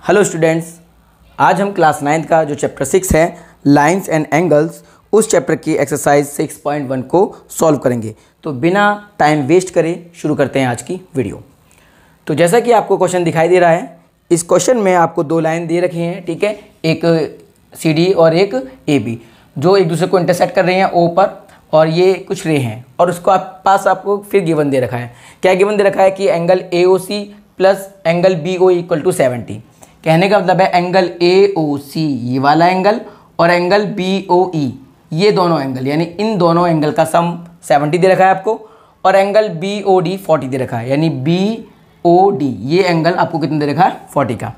Hello students, आज हम class 9th का जो चैप्टर 6 है लाइंस एंड एंगल्स, उस चैप्टर की एक्सरसाइज 6.1 को सॉल्व करेंगे। तो बिना टाइम वेस्ट करे शुरू करते हैं आज की वीडियो। तो जैसा कि आपको क्वेश्चन दिखाई दे रहा है, इस क्वेश्चन में आपको दो लाइन दे रखी हैं, ठीक है, एक CD और एक AB, जो एक दूसरे को इंटरसेक्ट कर रही हैं O पर, और ये कुछ रे हैं और उसको पास आपको फिर गिवन दे रखा है। क्या गिवन दे रखा है कि एंगल AOC प्लस एंगल BOE इक्वल टू 70। कहने का मतलब है एंगल AOC ये वाला एंगल और एंगल BOE ये दोनों एंगल, यानी इन दोनों एंगल का सम 70 दे रखा है आपको, और एंगल BOD 40 दे रखा है, यानी BOD ये एंगल आपको कितना दे रखा है 40 का।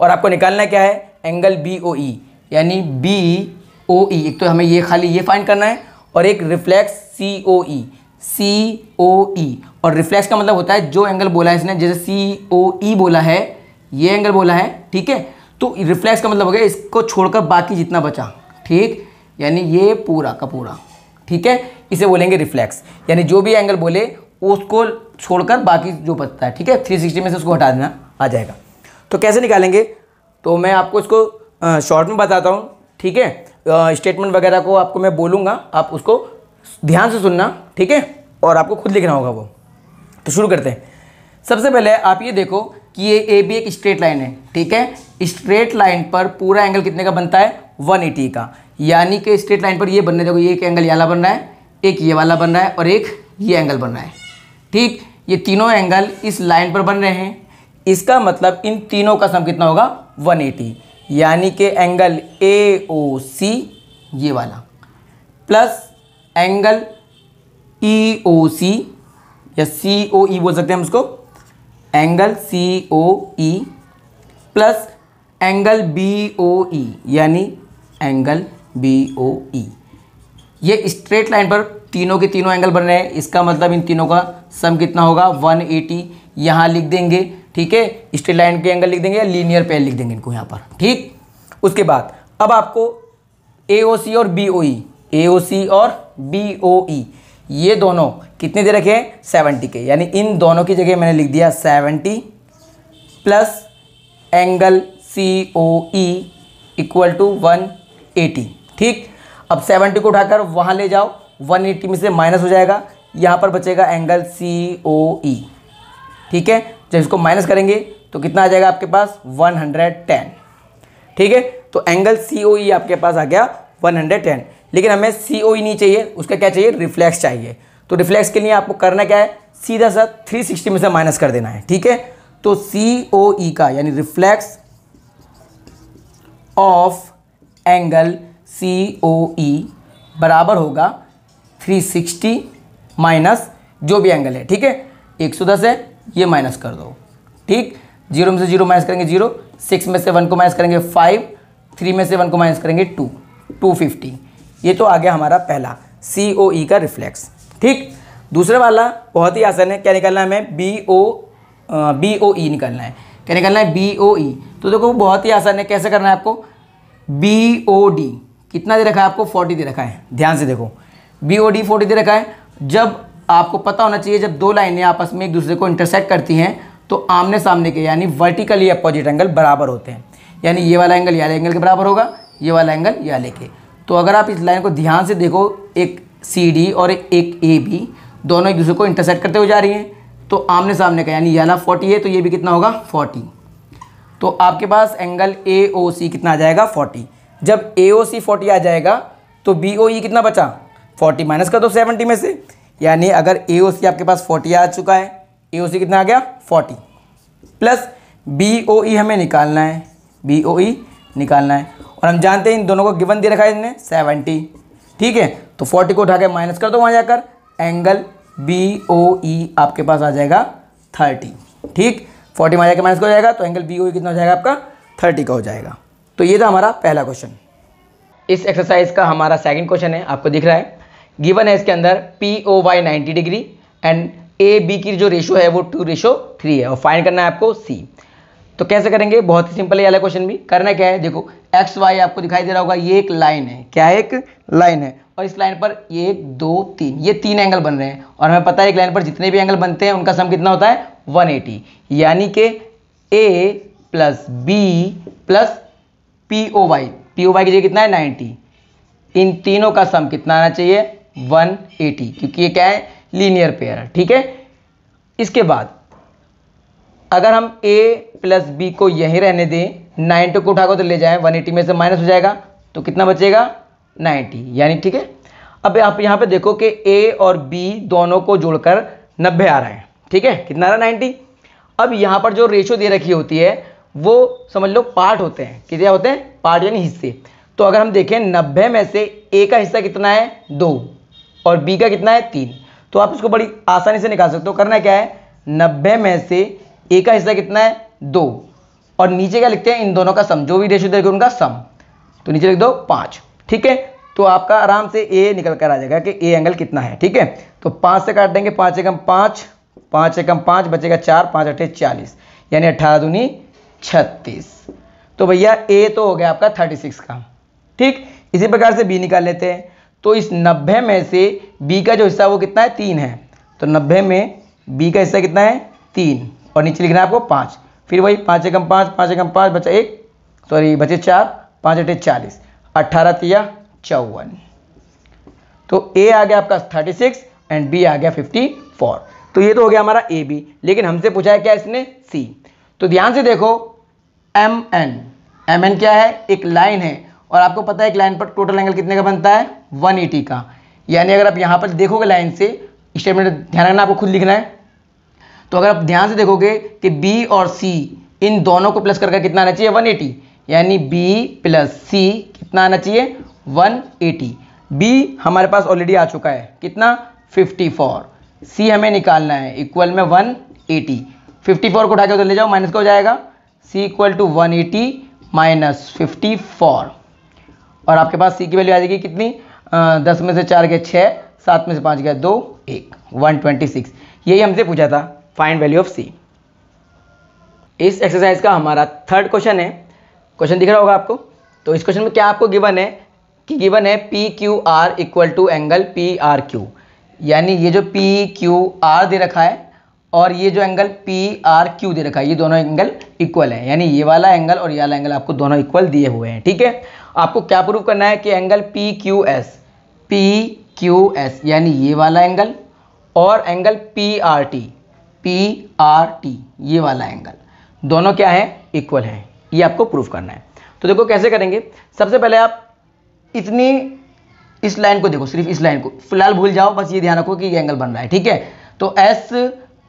और आपको निकालना क्या है एंगल BOE, यानी BOE एक तो हमें ये खाली ये फाइंड करना है, और एक रिफ्लेक्स COE। और रिफ्लेक्स का मतलब होता है जो एंगल बोला है इसने, जैसे COE बोला है, ये एंगल बोला है, ठीक है, तो रिफ्लेक्स का मतलब हो गया इसको छोड़कर बाकी जितना बचा, ठीक, यानी ये पूरा का पूरा, ठीक है, इसे बोलेंगे रिफ्लेक्स। यानी जो भी एंगल बोले उसको छोड़कर बाकी जो बचता है, ठीक है, 360 में से उसको हटा देना आ जाएगा। तो कैसे निकालेंगे, तो मैं आपको इसको शॉर्ट में बताता हूँ, ठीक है। स्टेटमेंट वगैरह को आपको मैं बोलूँगा, आप उसको ध्यान से सुनना, ठीक है, और आपको खुद लिखना होगा वो। तो शुरू करते हैं। सबसे पहले आप ये देखो कि ये AB एक स्ट्रेट लाइन है, ठीक है। स्ट्रेट लाइन पर पूरा एंगल कितने का बनता है 180 का, यानी कि स्ट्रेट लाइन पर ये बनने, देखो ये एक एंगल ये वाला बन रहा है, एक ये वाला बन रहा है, और एक ये एंगल बन रहा है, ठीक। ये तीनों एंगल इस लाइन पर बन रहे हैं, इसका मतलब इन तीनों का सम कितना होगा 180, यानी कि एंगल AOC ये वाला प्लस एंगल EOC या COE बोल सकते हैं हम उसको, angle COE plus angle BOE यानी एंगल BOE। ये स्ट्रेट लाइन पर तीनों के तीनों एंगल बन रहे हैं, इसका मतलब इन तीनों का सम कितना होगा 180। यहाँ लिख देंगे, ठीक है, स्ट्रेट लाइन के एंगल लिख देंगे या लीनियर पेयर लिख देंगे इनको यहाँ पर, ठीक। उसके बाद अब आपको AOC और BOE ये दोनों कितने दे रखे हैं 70 के, यानी इन दोनों की जगह मैंने लिख दिया 70 प्लस एंगल COE इक्वल टू 180, ठीक। अब 70 को उठाकर वहाँ ले जाओ, 180 में से माइनस हो जाएगा, यहाँ पर बचेगा एंगल COE, ठीक है। जब इसको माइनस करेंगे तो कितना आ जाएगा आपके पास 110, ठीक है। तो एंगल COE आपके पास आ गया 110, लेकिन हमें COE नहीं चाहिए, उसका क्या चाहिए रिफ्लेक्स चाहिए। तो रिफ्लेक्स के लिए आपको करना क्या है, सीधा सा 360 में से माइनस कर देना है, ठीक है। तो COE का यानी रिफ्लेक्स ऑफ एंगल COE बराबर होगा 360 माइनस जो भी एंगल है, ठीक है। 110 है, ये माइनस कर दो, ठीक। 0 में से 0 माइनस करेंगे 0, 6 में से 1 को माइनस करेंगे 5, 3 में से 1 को माइनस करेंगे 2, 250। ये तो आ गया हमारा पहला COE का रिफ्लेक्स, ठीक। दूसरा वाला बहुत ही आसान है, क्या निकालना है हमें BOE निकालना है। क्या निकालना है BOE, तो देखो बहुत ही आसान है, कैसे करना है आपको, BOD कितना दे रखा है आपको 40 दे रखा है, ध्यान से देखो BOD 40 दे रखा है। जब आपको पता होना चाहिए जब दो लाइनें आपस में एक दूसरे को इंटरसेक्ट करती हैं तो आमने सामने के यानी वर्टिकली अपोजिट एंगल बराबर होते हैं, यानी ये वाला एंगल ये वाले एंगल के बराबर होगा, ये वाला एंगल ये वाले के। तो अगर आप इस लाइन को ध्यान से देखो, एक CD और एक AB दोनों एक दूसरे को इंटरसेक्ट करते हुए जा रही हैं, तो आमने सामने का यानी ये वाला 40 है, तो ये भी कितना होगा 40। तो आपके पास एंगल AOC कितना आ जाएगा 40। जब AOC 40 आ जाएगा तो BOE कितना बचा 40 माइनस कर दो 70 में से, यानी अगर AOC आपके पास 40 आ चुका है, AOC कितना आ गया 40 प्लस BOE हमें निकालना है, BOE निकालना है, और हम जानते हैं इन दोनों को गिवन दे रखा है इनने 70, ठीक है। तो 40 को उठा के माइनस कर दो वहाँ जाकर, एंगल BOE आपके पास आ जाएगा 30, ठीक। 40 में जाकर माइनस हो जाएगा तो एंगल BOE कितना हो जाएगा आपका 30 का हो जाएगा। तो ये था हमारा पहला क्वेश्चन। इस एक्सरसाइज का हमारा सेकंड क्वेश्चन है, आपको दिख रहा है, गिवन है इसके अंदर POY 90 डिग्री एंड AB की जो रेशो है वो 2:3 है, और फाइंड करना है आपको C। तो कैसे करेंगे, बहुत ही सिंपल है वाला क्वेश्चन भी। करना क्या है, देखो XY आपको दिखाई दे रहा होगा, ये एक लाइन है, क्या है एक लाइन है, और इस लाइन पर 1 2 3 ये 3 एंगल बन रहे हैं, और हमें पता है एक लाइन पर जितने भी एंगल बनते हैं उनका सम कितना होता है 180, यानी कि plus B plus P O Y की जगह कितना है 90। इन तीनों का सम कितना आना चाहिए 180, क्योंकि ये क्या है लीनियर पेयर है। ठीक है, इसके बाद अगर हम a प्लस बी को यहीं रहने दें, 90 को उठाकर तो ले जाएं, 180 में से माइनस हो जाएगा तो कितना बचेगा 90, यानी ठीक है। अब आप यहाँ पे देखो कि a और b दोनों को जोड़कर 90 आ रहा है। ठीक है, कितना आ रहा है 90। अब यहाँ पर जो रेशो दे रखी होती है वो समझ लो पार्ट होते हैं, कितने होते हैं पार्ट यानी हिस्से। तो अगर हम देखें 90 में से a का हिस्सा कितना है 2 और b का कितना है 3, तो आप इसको बड़ी आसानी से निकाल सकते हो। करना क्या है 90 में से a का हिस्सा कितना है 2 और नीचे क्या लिखते हैं इन दोनों का सम, जो भी रेशो देगा उनका सम, तो नीचे लिख दो 5। ठीक है, तो आपका आराम से a निकल कर आ जाएगा कि a एंगल कितना है। ठीक है, तो 5 से काट देंगे, 5 एकम 5, 5 एकम 5 बचेगा 4, 5 अठे 40, यानी 18 दूनी 36। तो भैया a तो हो गया आपका 36 का। ठीक, इसी प्रकार से b निकाल लेते हैं। तो इस 90 में से b का जो हिस्सा वो कितना है 3 है, तो 90 में b का हिस्सा कितना है 3 और नीचे लिखना है आपको 5। फिर वही 5 एकम 5, 5 एकम 5 बचा 1, सॉरी बचे 4, 5 अठे 40, 18 तिया 54। तो a आ गया आपका 36 एंड b आ गया 54। तो ये तो हो गया हमारा ए बी, लेकिन हमसे पूछा है क्या इसने सी। तो ध्यान से देखो एम एन क्या है एक लाइन है और आपको पता है एक लाइन पर टोटल एंगल कितने का बनता है 180 का। यानी अगर आप यहाँ पर देखोगे लाइन से स्टेटमेंट ध्यान रखना, आपको खुद लिखना है। तो अगर आप ध्यान से देखोगे कि बी और सी इन दोनों को प्लस करके कितना आना चाहिए 180, यानी बी प्लस सी कितना आना चाहिए 180। बी हमारे पास ऑलरेडी आ चुका है कितना 54, सी हमें निकालना है इक्वल में 180। 54 को उठा के उधर ले जाओ, माइनस का हो जाएगा, सी इक्वल टू 180 माइनस 54 और आपके पास सी की वैल्यू आ जाएगी कितनी 10 में से 4 गए 6, 7 में से 5 गया 2, 1, 126। यही हमसे पूछा था फाइंड वैल्यू ऑफ सी। इस एक्सरसाइज का हमारा थर्ड क्वेश्चन है। क्वेश्चन दिख रहा होगा आपको। तो इस क्वेश्चन में क्या आपको गिवन है कि गिवन है P Q R equal to angle P R Q, यानी ये जो पी क्यू आर दे रखा है और ये जो एंगल पी आर क्यू दे रखा है, ये दोनों एंगल इक्वल है, यानी ये वाला एंगल और ये वाला एंगल आपको दोनों इक्वल दिए हुए हैं। ठीक है, आपको क्या प्रूव करना है कि एंगल पी क्यू एस यानी ये वाला एंगल और एंगल पी आर टी ये वाला एंगल दोनों क्या है इक्वल है, ये आपको प्रूव करना है। तो देखो कैसे करेंगे। सबसे पहले आप इस लाइन को देखो, सिर्फ इस लाइन को फिलहाल भूल जाओ, बस ये ध्यान रखो कि ये एंगल बन रहा है। ठीक है, तो एस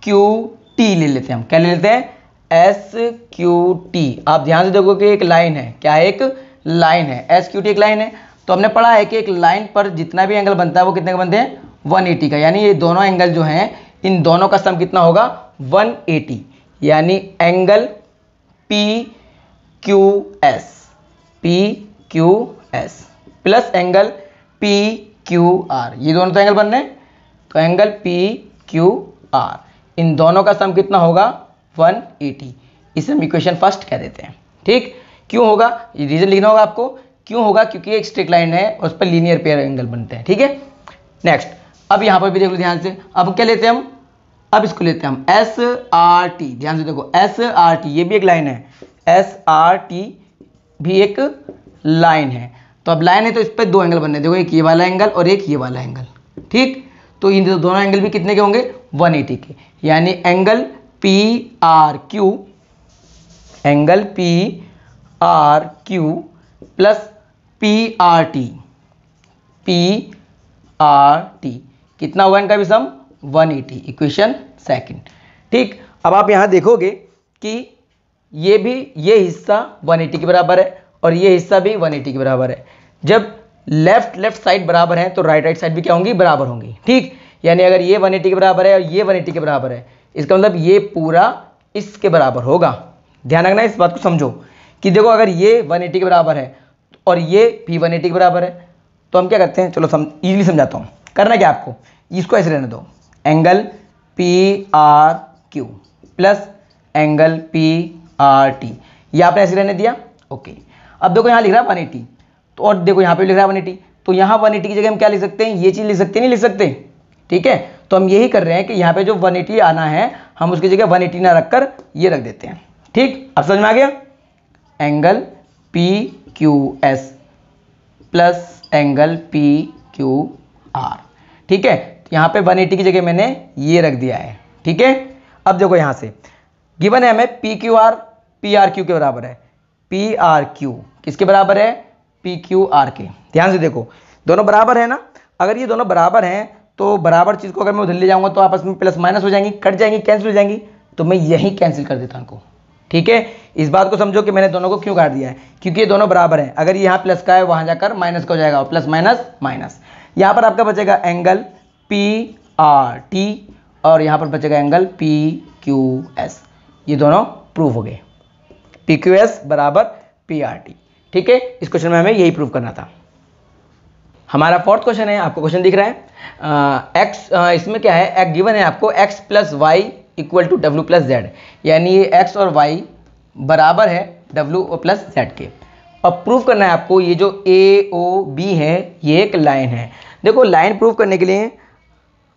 क्यू टी ले लेते हैं हम। क्या ले लेते हैं एस क्यू टी। आप ध्यान से देखो कि एक लाइन है, क्या है एक लाइन है, एस क्यू टी एक लाइन है। तो हमने पढ़ा है कि एक लाइन पर जितना भी एंगल बनता है वो कितने का बनते हैं 180 का, यानी ये दोनों एंगल जो हैं इन दोनों का सम कितना होगा 180, यानी angle P Q S plus angle P Q R, ये दोनों तो एंगल बन रहे हैं, तो एंगल पी क्यू आर इन दोनों का सम कितना होगा 180। इसे हम इक्वेशन फर्स्ट कह देते हैं। ठीक, क्यों होगा ये रीजन लिखना होगा आपको, क्यों होगा क्योंकि एक स्ट्रेट लाइन है और उस पर लीनियर पेयर एंगल बनते हैं। ठीक है, नेक्स्ट अब यहाँ पर भी देख लो ध्यान से। अब क्या लेते हैं हम, अब इसको लेते हैं हम एस आर टी। ध्यान से देखो एस आर टी ये भी एक लाइन है, एस आर टी भी एक लाइन है। तो अब लाइन है तो इस पर दो एंगल बनने, देखो एक ये वाला एंगल और एक ये वाला एंगल। ठीक, तो इन दोनों एंगल भी कितने के होंगे 180 के, यानी angle P R Q plus P R T कितना होगा इनका भी सम 180, इक्वेशन सेकंड। ठीक, अब आप यहां देखोगे कि ये हिस्सा 180 के बराबर है और ये हिस्सा भी 180 के बराबर है। जब लेफ्ट साइड बराबर है तो राइट साइड भी क्या होंगी बराबर होंगी। ठीक, यानी अगर ये 180 के बराबर है और ये 180 के बराबर है, इसका मतलब ये पूरा इसके बराबर होगा। ध्यान रखना इस बात को समझो कि देखो अगर ये 180 के बराबर है और ये भी 180 के बराबर है, तो हम क्या करते हैं, चलो इजीली समझाता हूँ। करना क्या आपको, इसको ऐसे रहने दो, angle P R Q plus angle P R T, ये आपने ऐसे रहने दिया। ओके, अब देखो यहाँ लिख रहा है 180, तो और देखो यहाँ पे लिख रहा है 180, तो यहाँ 180 की जगह हम क्या लिख सकते हैं, ये चीज़ लिख सकते हैं, नहीं लिख सकते। ठीक है, तो हम यही कर रहे हैं कि यहाँ पे जो 180 आना है हम उसकी जगह 180 ना रखकर ये रख देते हैं। ठीक, अब समझ में आ गया। Angle P Q S plus angle P Q are, ठीक है। यहाँ पे 180 की जगह मैंने ये रख दिया है, ठीक है। अब देखो यहाँ से गिवन है हमें P Q R P R Q के बराबर है। पी आर क्यू किसके बराबर है? पी क्यू आर के। ध्यान से देखो दोनों बराबर है ना। अगर ये दोनों बराबर हैं तो बराबर चीज़ को अगर मैं उधर ले जाऊंगा तो आपस में प्लस माइनस हो जाएंगी, कट जाएंगी, कैंसिल हो जाएंगी, तो मैं यही कैंसिल कर देता हूँ, ठीक है। इस बात को समझो कि मैंने दोनों को क्यों काट दिया है, क्योंकि ये दोनों बराबर हैं। अगर यहाँ प्लस का है वहाँ जाकर माइनस का हो जाएगा, प्लस माइनस माइनस। यहाँ पर आपका बचेगा एंगल पी आर टी और यहाँ पर बचेगा एंगल पी क्यू एस। ये दोनों प्रूव हो गए, पी क्यू एस बराबर पी आर टी, ठीक है। इस क्वेश्चन में हमें यही प्रूव करना था। हमारा फोर्थ क्वेश्चन है, आपको क्वेश्चन दिख रहा है एक्स, इसमें क्या है, एक गिवन है आपको x plus y equal to डब्ल्यू प्लस जेड, यानी ये एक्स और वाई बराबर है डब्ल्यू प्लस जेड के। अब प्रूव करना है आपको ये जो ए ओ बी है ये एक लाइन है। देखो लाइन प्रूव करने के लिए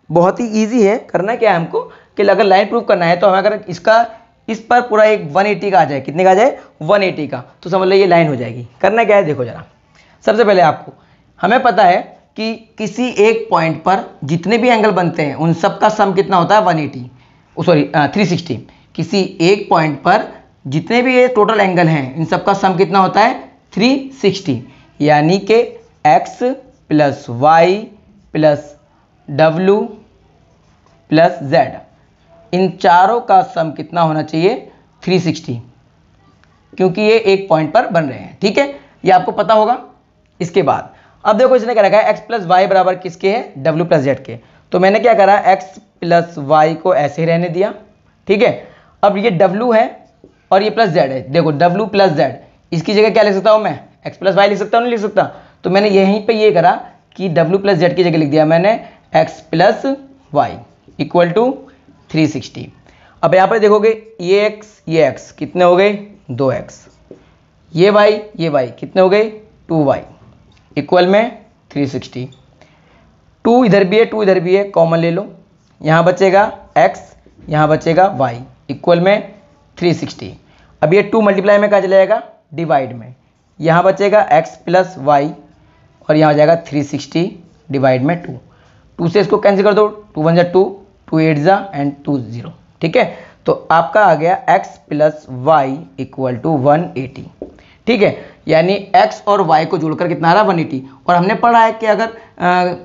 बहुत ही ईजी है। करना क्या है हमको कि अगर लाइन प्रूव करना है तो हमें अगर इसका इस पर पूरा एक 180 का आ जाए, कितने का आ जाए 180 का, तो समझ लो ये लाइन हो जाएगी। करना क्या है देखो जरा, सबसे पहले आपको हमें पता है कि किसी एक पॉइंट पर जितने भी एंगल बनते हैं उन सब का सम कितना होता है 180, सॉरी 360। किसी एक पॉइंट पर जितने भी ये टोटल एंगल हैं इन सब का सम कितना होता है 360, यानी कि x प्लस वाई प्लस डब्ल्यू प्लस जेड, इन चारों का सम कितना होना चाहिए 360, क्योंकि ये एक पॉइंट पर बन रहे हैं, ठीक है। ये आपको पता होगा। इसके बाद अब देखो इसने क्या रखा है, x प्लस वाई बराबर किसके है डब्ल्यू प्लस जेड के। तो मैंने क्या करा, x प्लस वाई को ऐसे ही रहने दिया, ठीक है। अब ये w है और ये प्लस z है। देखो w प्लस z, इसकी जगह क्या लिख सकता हूँ मैं, x प्लस वाई लिख सकता हूँ, नहीं लिख सकता। तो मैंने यहीं पे ये करा कि w प्लस जेड की जगह लिख दिया मैंने x plus y equal to 360। अब यहाँ पर देखोगे ये x कितने हो गए 2x, ये y कितने हो गए 2y इक्वल में 360। 2 इधर भी है 2 इधर भी है, कॉमन ले लो, यहाँ बचेगा x यहाँ बचेगा y इक्वल में 360। अब ये 2 मल्टीप्लाई में कहाँ चला जाएगा डिवाइड में, यहाँ बचेगा x प्लस वाई और यहाँ हो जाएगा 360 डिवाइड में 2। 2 से इसको कैंसिल कर दो, 2 1 जा 2, 2 8 जा एंड 2 0, ठीक है। तो आपका आ गया x plus y equal to 180, ठीक है। यानी x और y को जोड़कर कितना आ रहा 180। और हमने पढ़ा है कि अगर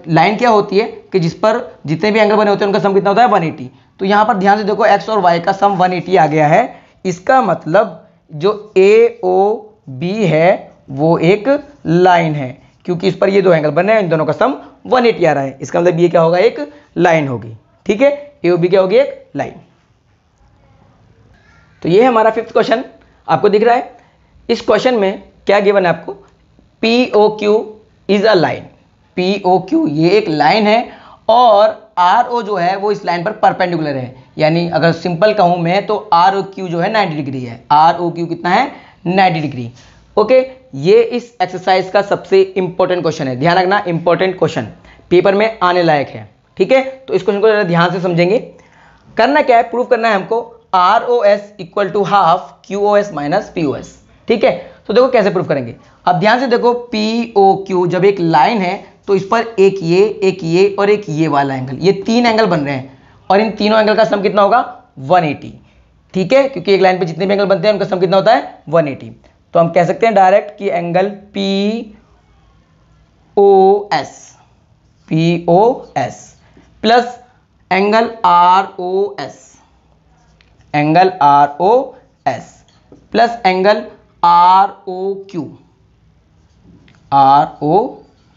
लाइन क्या होती है कि जिस पर जितने भी एंगल बने होते हैं उनका सम कितना होता है 180। तो यहाँ पर ध्यान से देखो x और y का सम 180 आ गया है। इसका मतलब जो ए ओ बी है वो एक लाइन है, क्योंकि इस पर ये दो एंगल बने हैं, इन दोनों का सम 180 आ रहा है। इसका मतलब ये क्या होगा, एक लाइन होगी, ठीक है। ए ओ बी क्या होगी, एक लाइन। तो ये है हमारा 5th क्वेश्चन, आपको दिख रहा है। इस क्वेश्चन में क्या गिवन है आपको, P O Q is a line. P O Q ये एक लाइन है और आर ओ जो है वो इस लाइन पर परपेंडिकुलर है। यानी अगर सिंपल कहूं मैं तो आर ओ क्यू जो है 90 डिग्री है। आर ओ क्यू कितना है 90 डिग्री। ओके, ये इस एक्सरसाइज का सबसे इंपॉर्टेंट क्वेश्चन है, ध्यान रखना, इंपॉर्टेंट क्वेश्चन पेपर में आने लायक है, ठीक है। तो इस क्वेश्चन को जरा ध्यान से समझेंगे। करना क्या है, प्रूव करना है हमको R O S equal to half Q O S minus P O S, ठीक है। तो देखो कैसे प्रूव करेंगे। अब ध्यान से देखो पी ओ क्यू जब एक लाइन है तो इस पर एक ये और एक ये वाला एंगल, ये 3 एंगल बन रहे हैं और इन तीनों एंगल का सम कितना होगा 180, ठीक है। क्योंकि एक लाइन पे जितने भी एंगल बनते हैं उनका सम कितना होता है 180। तो हम कह सकते हैं डायरेक्ट कि angle P O S plus angle R O S plus angle R O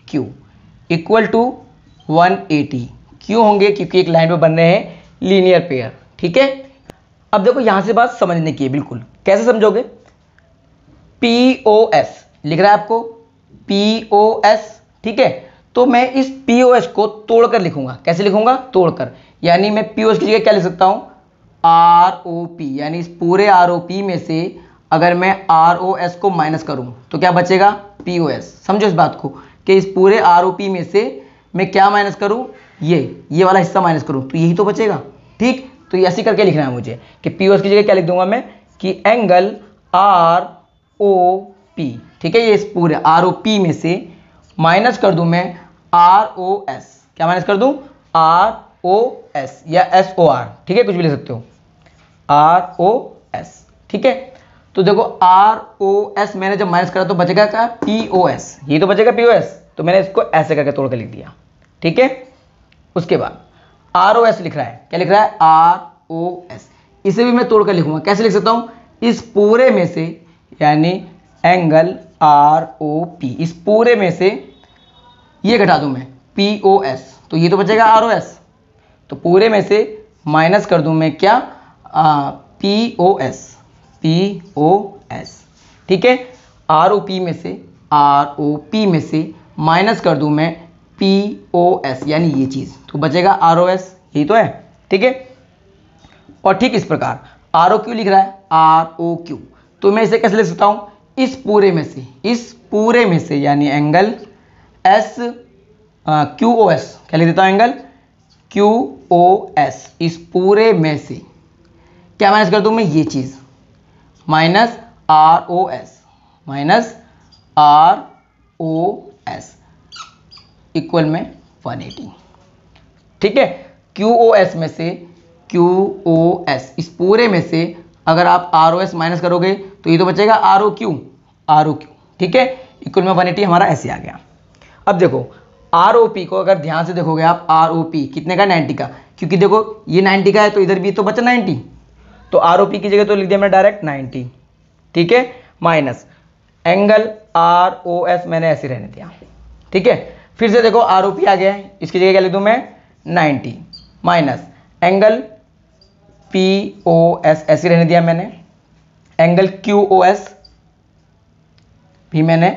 Q equal to 180 क्यों होंगे, क्योंकि एक लाइन पे बन रहे हैं लीनियर पेयर, ठीक है। अब देखो यहां से बात समझने की है, बिल्कुल कैसे समझोगे। पी ओ एस लिख रहा है आपको, पी ओ एस, ठीक है। तो मैं इस पी ओ एस को तोड़कर लिखूंगा, कैसे लिखूंगा तोड़कर, यानी मैं पी ओ एस की जगह क्या लिख सकता हूं आर ओ पी, यानी इस पूरे आर ओ पी में से अगर मैं आर ओ एस को माइनस करूं तो क्या बचेगा पी ओ एस। समझो इस बात को कि इस पूरे आर ओ पी में से मैं क्या माइनस करूं, ये वाला हिस्सा माइनस करूं तो यही तो बचेगा, ठीक। तो ये ऐसे करके लिखना है मुझे कि पी ओ एस की जगह क्या लिख दूंगा मैं कि एंगल आर ओ पी, ठीक है, ये इस पूरे आर ओ पी में से माइनस कर दूं मैं आर ओ एस। क्या माइनस कर दूं? आर ओ एस या एस ओ आर, ठीक है, कुछ भी ले सकते हो, आर ओ एस, ठीक है। तो देखो आर ओ एस मैंने जब माइनस करा तो बचेगा क्या? पी ओ एस, ये तो बचेगा पी ओ एस, तो मैंने इसको ऐसे करके तोड़ के लिख दिया, ठीक है। उसके बाद आर ओ एस लिख रहा है, क्या लिख रहा है? R O S. इसे भी मैं तोड़ कर लिखूंगा, कैसे लिख सकता हूं? इस पूरे में से, यानी एंगल आर ओ पी, इस पूरे में से ये घटा दूं मैं पी ओ एस, तो ये तो बचेगा आर ओ एस, तो पूरे में से माइनस कर दूं मैं क्या? P O S, P O S, ठीक है। आर ओ पी में से, आर ओ पी में से माइनस कर दूं मैं पी ओ एस, यानी ये चीज़, तो बचेगा आर ओ एस, यही तो है, ठीक है। और ठीक इस प्रकार आर ओ क्यू लिख रहा है, आर ओ क्यू, तो मैं इसे कैसे लिख सकता हूं? इस पूरे में से, इस पूरे में से, यानी angle S Q O S, क्या लिख देता हूं? एंगल क्यू ओ एस, इस पूरे में से क्या माइनस कर दूं मैं? ये चीज़, minus R O S, minus R O S equal में 180, ठीक है। क्यू ओ एस में से, क्यू ओ एस, इस पूरे में से अगर आप आर ओ एस माइनस करोगे तो ये तो बचेगा R O Q, R O Q, ठीक है, इक्वल में 180 हमारा ऐसे आ गया। अब देखो आर ओ पी को अगर ध्यान से देखोगे आप, आर ओ पी कितने का? 90 का, क्योंकि देखो ये 90 का है तो इधर भी तो बचा 90, तो आर ओ पी की जगह तो लिख दिया मैं डायरेक्ट 90, ठीक है, minus angle R O S मैंने ऐसे रहने दिया, ठीक है। फिर से देखो आर ओ पी आ गया है, इसकी जगह क्या लिख दूं मैं? 90 minus angle P O S ऐसे रहने दिया मैंने, एंगल क्यू ओ एस भी मैंने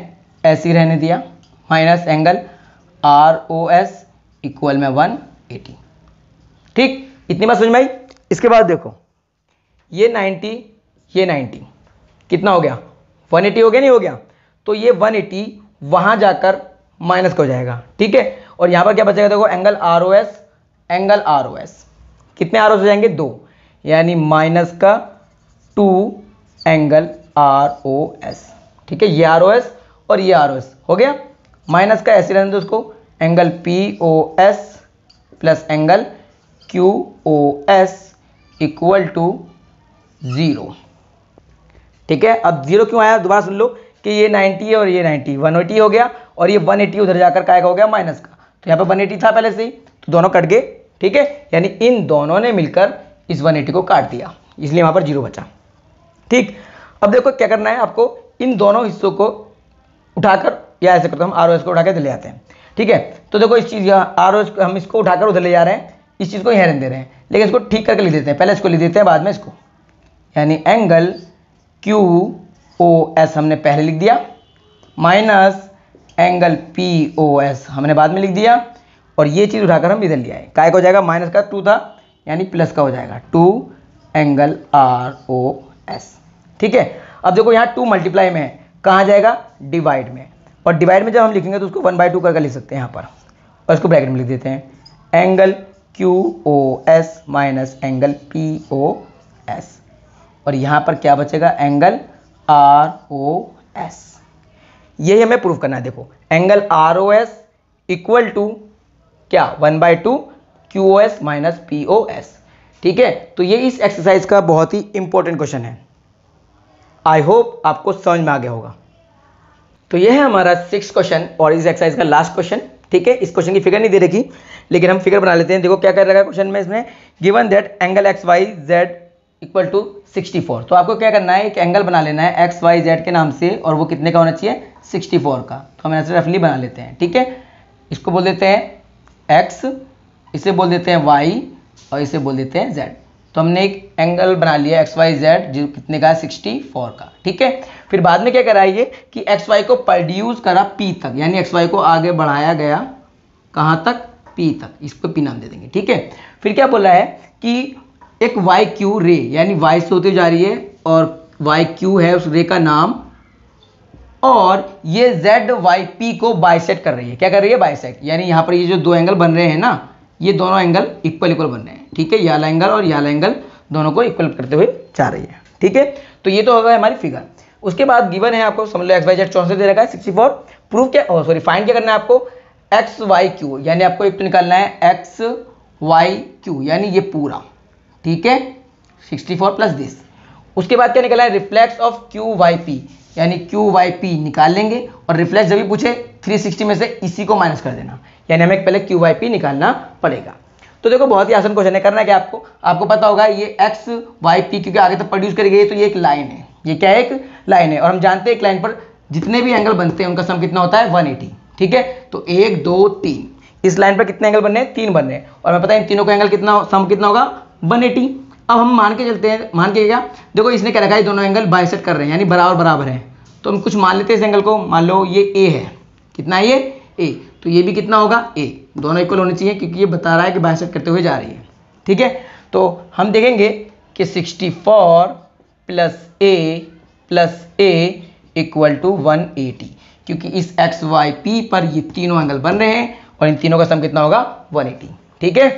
ऐसे ही रहने दिया, minus angle R O S equal में 180, ठीक। इतनी बात समझ में आई? इसके बाद देखो ये 90, ये 90 कितना हो गया? 180 हो गया, नहीं हो गया? तो ये 180 वहां जाकर माइनस का हो जाएगा, ठीक है। और यहां पर क्या बचेगा? देखो angle R O S, angle R O S, कितने आर ओ एस हो जाएंगे? 2, यानी माइनस का 2 एंगल आर ओ एस, ठीक है। ये आर ओ एस और ये आर ओ एस हो गया, माइनस का ऐसे रहने दो उसको, angle P O S plus angle Q O S equal to 0, ठीक है। अब 0 क्यों आया? दोबारा सुन लो कि ये 90 है और ये 90, 180 हो गया, और ये 180 उधर जाकर काय का हो गया? माइनस का, तो यहाँ पे 180 था पहले से ही, तो दोनों कट गए, ठीक है, यानी इन दोनों ने मिलकर इस 180 को काट दिया, इसलिए वहां पर 0 बचा, ठीक। अब देखो क्या करना है आपको, इन दोनों हिस्सों को उठाकर, या ऐसे करते हम आर ओ एस को उठाकर ले आते हैं, ठीक है। तो देखो इस चीज़ आर ओ एस हम इसको उठाकर उधर ले जा रहे हैं, इस चीज़ को यहाँ रहने दे रहे हैं, लेकिन इसको ठीक करके लिख देते हैं, पहले इसको लिख देते हैं बाद में इसको, यानी एंगल क्यू ओ एस हमने पहले लिख दिया, minus angle P O S हमने बाद में लिख दिया, और ये चीज़ उठाकर हम इधर ले आए, काय का हो जाएगा? माइनस का 2 था, यानी प्लस का हो जाएगा 2 एंगल आर ओ एस, ठीक है। अब देखो यहाँ 2 मल्टीप्लाई में है, कहाँ जाएगा? डिवाइड में, और डिवाइड में जब हम लिखेंगे तो उसको 1/2 करके लिख सकते हैं यहाँ पर, और इसको ब्रैकेट में लिख देते हैं, angle Q O S minus angle P O S, और यहाँ पर क्या बचेगा? Angle R O S. यही हमें प्रूफ करना है। देखो angle R O S equal to क्या? 1/2 Q O S minus P O S, ठीक है। तो ये इस एक्सरसाइज का बहुत ही इंपॉर्टेंट क्वेश्चन है, आई होप आपको समझ में आ गया होगा। तो ये है हमारा 6th क्वेश्चन और इस एक्सरसाइज का लास्ट क्वेश्चन, ठीक है। इस क्वेश्चन की फिगर नहीं दे रखी, लेकिन हम फिगर बना लेते हैं। देखो क्या कर रखा है क्वेश्चन में, इसमें given that angle X Y Z equal to 64, तो आपको क्या करना है? एक एंगल बना लेना है एक्स वाई जेड के नाम से, और वो कितने का होना चाहिए? 64 का। तो हम ऐसे रफली बना लेते हैं, ठीक है। इसको बोल देते हैं एक्स, इसे बोल देते हैं वाई, और इसे बोल देते हैं जेड। तो हमने एक एंगल बना लिया एक्स वाई जेड, जो कितने का? 64 का, ठीक है। फिर बाद में क्या करा ये कि एक्स वाई को प्रोड्यूस करा पी तक, यानी एक्स वाई को आगे बढ़ाया गया कहाँ तक? पी तक, इसको पी नाम दे देंगे, ठीक है। फिर क्या बोला है कि एक वाई क्यू रे, यानी वाई से होती जा रही है, और वाई क्यू है उस रे का नाम, और ये जेड वाई पी को बाइसेक्ट कर रही है। क्या कर रही है? बाइसेक्ट, यानी यहाँ पर ये जो दो एंगल बन रहे हैं ना, ये दोनों एंगल इक्वल बन रहे हैं, ठीक है। ये वाला एंगल और ये वाला एंगल दोनों को इक्वल करते हुए जा रही है, ठीक है। तो ये तो होगा हमारी फिगर। उसके बाद गिवन है आपको, समझ लो एक्स वाई जेड 64 दे रखा है, 64 प्रूफ क्या, सॉरी फाइंड क्या करना है आपको, एक्स वाई क्यू, यानी आपको एक तो निकालना है एक्स वाई क्यू, यानी ये पूरा, ठीक है, 64 प्लस दिस। उसके बाद क्या निकालना है, reflex of Q Y P, यानी क्यू वाई पी निकाल लेंगे, और रिफ्लेक्स जब भी पूछे 360 में से इसी को माइनस कर देना, यानी हमें पहले क्यू वाई पी निकालना पड़ेगा। तो देखो बहुत ही आसान क्वेश्चन है, करना क्या आपको पता होगा ये एक्स वाई पी क्योंकि आगे तक प्रोड्यूस करी गई है, तो ये एक लाइन है, ये क्या है, एक लाइन है, और हम जानते हैं एक लाइन पर जितने भी एंगल बनते हैं उनका सम कितना होता है 180, ठीक है। तो 1 2 3 इस लाइन पर कितने एंगल बनने हैं, 3 बनने हैं, और हमें पता है इन तीनों का एंगल कितना, सम कितना होगा 180। अब हम मान के चलते हैं, मान के क्या, देखो इसने क्या रखा है, दोनों एंगल बाइसेक्ट कर रहे हैं, यानी बराबर बराबर हैं, तो हम कुछ मान लेते हैं इस एंगल को, मान लो ये ए है, कितना है ये ए, तो ये भी कितना होगा ए, दोनों इक्वल होने चाहिए क्योंकि ये बता रहा है कि बाइसेक्ट करते हुए जा रही है, ठीक है। तो हम देखेंगे कि 64 प्लस ए इक्वल टू 180, क्योंकि इस एक्स वाई पी पर ये तीनों एंगल बन रहे हैं और इन तीनों का सम कितना होगा 180, ठीक है,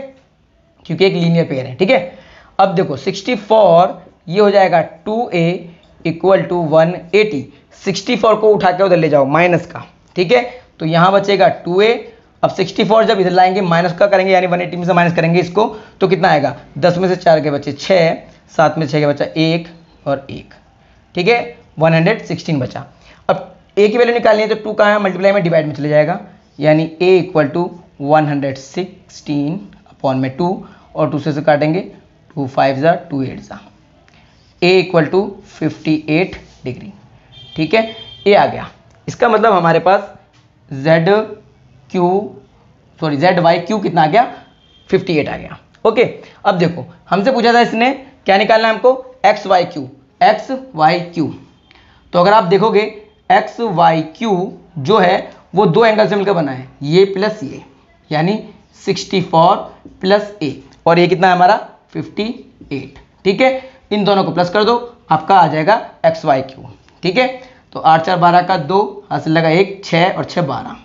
क्योंकि एक लीनियर पेयर है, ठीक है। अब देखो 64 ये हो जाएगा 2a इक्वल टू 180, 64 को उठा के उधर ले जाओ माइनस का, ठीक है, तो यहाँ बचेगा 2a। अब 64 जब इधर लाएंगे माइनस का करेंगे, यानी 180 में से माइनस करेंगे इसको, तो कितना आएगा, 10 में से 4 के बचे 6, 7 में से 6 के बचा 1 और 1, ठीक है, 116 बचा। अब a की वैल्यू निकालनी है, तो 2 कहाँ है, मल्टीप्लाई में डिवाइड में चले जाएगा, यानी a इक्वल टू 116 अपॉन में 2, और 2 से काटेंगे, 2 5 ज़ा 2 8 ज़ा, a इक्वल टू 58 डिग्री, ठीक है, a आ गया। इसका मतलब हमारे पास जेड वाई क्यू कितना आ गया, 58 आ गया, ओके। अब देखो हमसे पूछा था इसने क्या निकालना है हमको, एक्स वाई क्यू, तो अगर आप देखोगे एक्स वाई क्यू जो है वो दो एंगल से मिलकर बना है, ये प्लस ये, यानी 64 प्लस ए, और ये कितना है हमारा 58, ठीक है। इन दोनों को प्लस कर दो, आपका आ जाएगा एक्स वाई क्यू, ठीक है। तो 8 4 12 का 2 हासिल लगा 1, 6 और 6 12,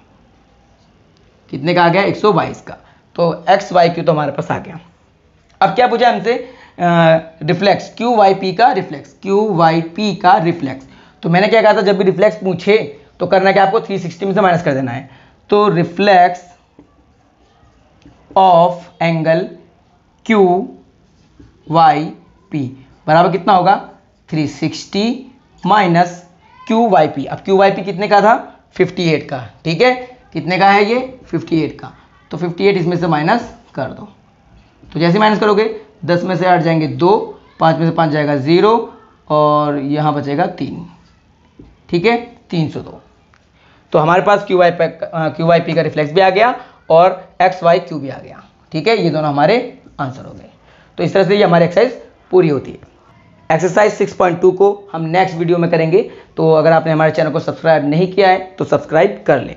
कितने का आ गया 122 का। तो एक्स वाई क्यू तो हमारे पास आ गया। अब क्या पूछा हमसे, रिफ्लेक्स क्यू वाई पी का रिफ्लेक्स, तो मैंने क्या कहा था, जब भी रिफ्लेक्स पूछे तो करना क्या, आपको 360 में से माइनस कर देना है। तो reflex of angle Q Y P बराबर कितना होगा, 360 माइनस क्यू वाई पी। अब क्यू वाई पी कितने का था, 58 का, ठीक है, कितने का है ये 58 का, तो 58 इसमें से माइनस कर दो। तो जैसे माइनस करोगे 10 में से 8 जाएंगे 2, 5 में से 5 जाएगा 0, और यहाँ बचेगा 3, ठीक है, 302। तो हमारे पास क्यू वाई पी का रिफ्लेक्स भी आ गया और एक्स वाई क्यू भी आ गया, ठीक है, ये दोनों हमारे आंसर हो गए। तो इस तरह से ये हमारी एक्सरसाइज पूरी होती है। एक्सरसाइज 6.2 को हम नेक्स्ट वीडियो में करेंगे, तो अगर आपने हमारे चैनल को सब्सक्राइब नहीं किया है तो सब्सक्राइब कर लें।